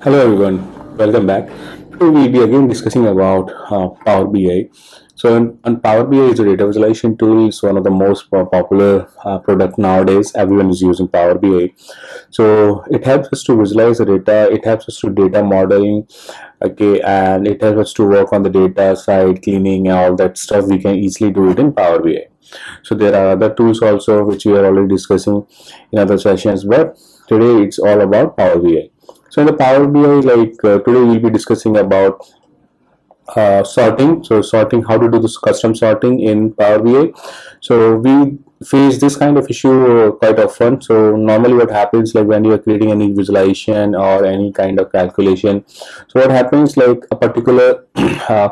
Hello everyone, welcome back. Today we'll be again discussing about Power BI. On Power BI is a data visualization tool. It's one of the most popular product nowadays. Everyone is using Power BI. So it helps us to visualize the data. It helps us to data modeling, okay, and it helps us to work on the data side, cleaning and all that stuff. We can easily do it in Power BI. So there are other tools also which we are already discussing in other sessions, but today it's all about Power BI. So in the Power BI, today we'll be discussing about sorting. So sorting, how to do this custom sorting in Power BI. So we face this kind of issue quite often. So normally what happens, like when you are creating any visualization or any kind of calculation, so what happens, like a particular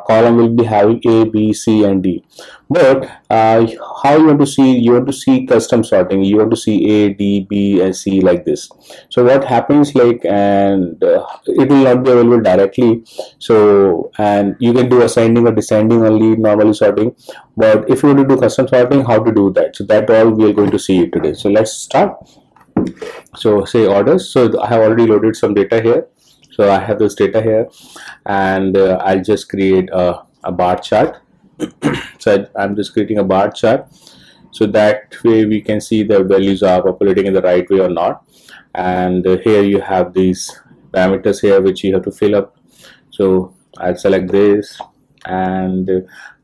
column will be having A, B, C and D, but how you want to see, you want to see custom sorting, you want to see A, D, B and C like this. So what happens, like, and it will not be available directly. So, and you can do ascending or descending only, normally sorting. But if you want to do custom sorting, how to do that? So that all we are going to see today. So let's start. So say orders. So I have already loaded some data here. So I have this data here, and I'll just create a bar chart. So I'm just creating a bar chart, so that way we can see the values are populating in the right way or not. And here you have these parameters here which you have to fill up. So I'll select this, and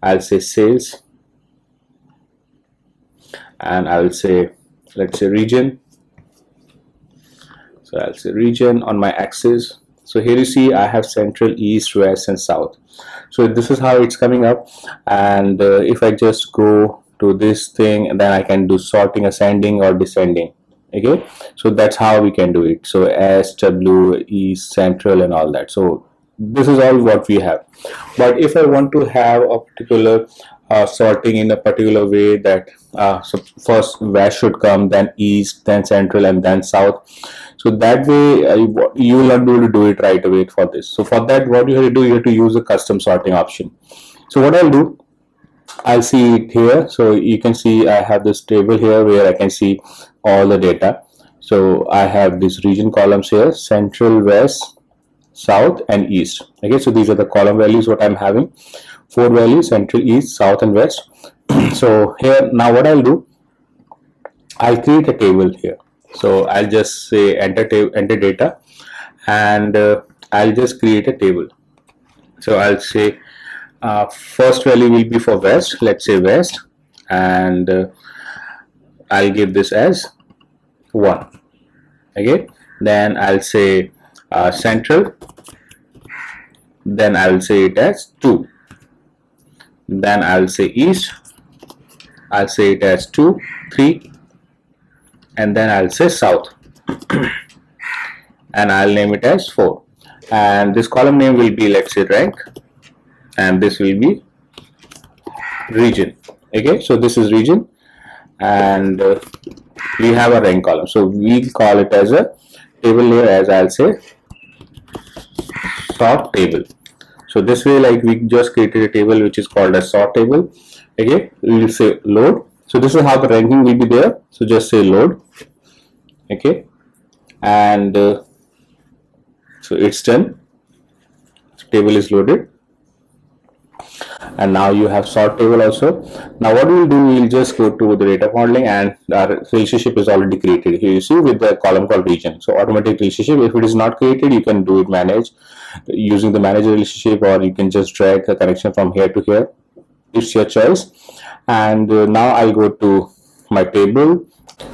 I'll say sales, and I'll say, let's say region. So I'll say region on my axis. So here you see I have central, east, west and south. So this is how it's coming up. And if I just go to this thing, and then I can do sorting, ascending or descending. Okay, so that's how we can do it. So S, W, East, central and all that. So this is all what we have. But if I want to have a particular sorting in a particular way, that so first west should come, then east, then central and then south, so that way you will not be able to do it right away for this. So for that, what you have to do, you have to use a custom sorting option. So what I'll do, I'll see it here. So you can see I have this table here where I can see all the data. So I have these region columns here: central, west, south and east. Okay, so these are the column values what I'm having. 4 values: central, east, south and west. So here, now what I'll do, I'll create a table here. So I'll just say enter data, and I'll just create a table. So I'll say first value will be for west, let's say west, and I'll give this as 1. Okay, then I'll say central, then I'll say it as 2, then I'll say east, I'll say it as 2, 3, and then I'll say south and I'll name it as 4. And this column name will be, let's say, rank, and this will be region. Okay, so this is region, and we have a rank column, so we'll call it as a table here, as I'll say sort table. So this way, like, we just created a table which is called a sort table. Okay, we will say load. So this is how the ranking will be there. So just say load. Okay, and so it's done. So table is loaded, and now you have sort table also. Now what we'll do, we'll just go to the data modeling, and our relationship is already created here, you see, with the column called region. So automatic relationship, if it is not created, you can do it manage using the manage relationship, or you can just drag the connection from here to here. It's your choice. And now I'll go to my table.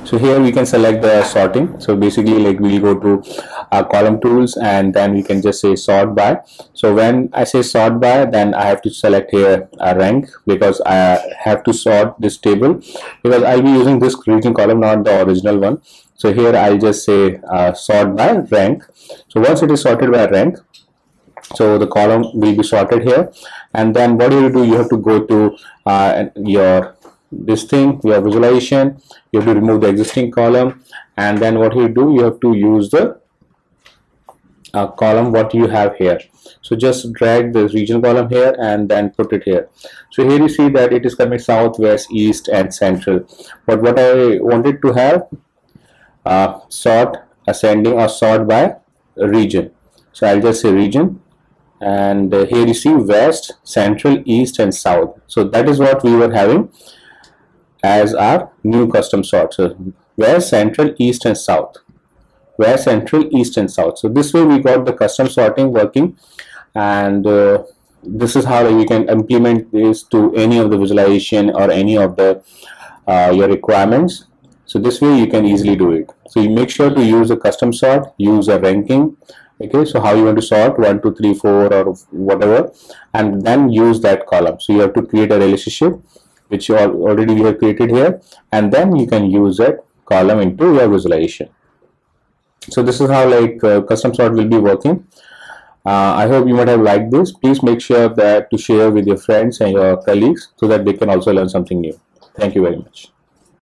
So here we can select the sorting. So basically, like, we'll go to our column tools, and then we can just say sort by. So when I say sort by, then I have to select here a rank, because I have to sort this table, because I'll be using this region column, not the original one. So here I'll just say sort by rank. So once it is sorted by rank, so the column will be sorted here. And then what you do, you have to go to your this thing, your visualization, you have to remove the existing column, and then what you do, you have to use the column what you have here. So just drag the region column here and then put it here. So here you see that it is coming south, west, east and central. But what I wanted to have, sort ascending or sort by region. So I'll just say region, and here you see west, central, east, and south. So that is what we were having as our new custom sort. So west, central, east, and south. West, central, east, and south. So this way we got the custom sorting working, and this is how we can implement this to any of the visualization or any of the your requirements. So this way you can easily do it. So you make sure to use a custom sort, use a ranking. Okay, so how you want to sort 1, 2, 3, 4 or whatever, and then use that column. So you have to create a relationship which you already we have created here, and then you can use that column into your visualization. So this is how like custom sort will be working. I hope you might have liked this. Please make sure that to share with your friends and your colleagues so that they can also learn something new. Thank you very much.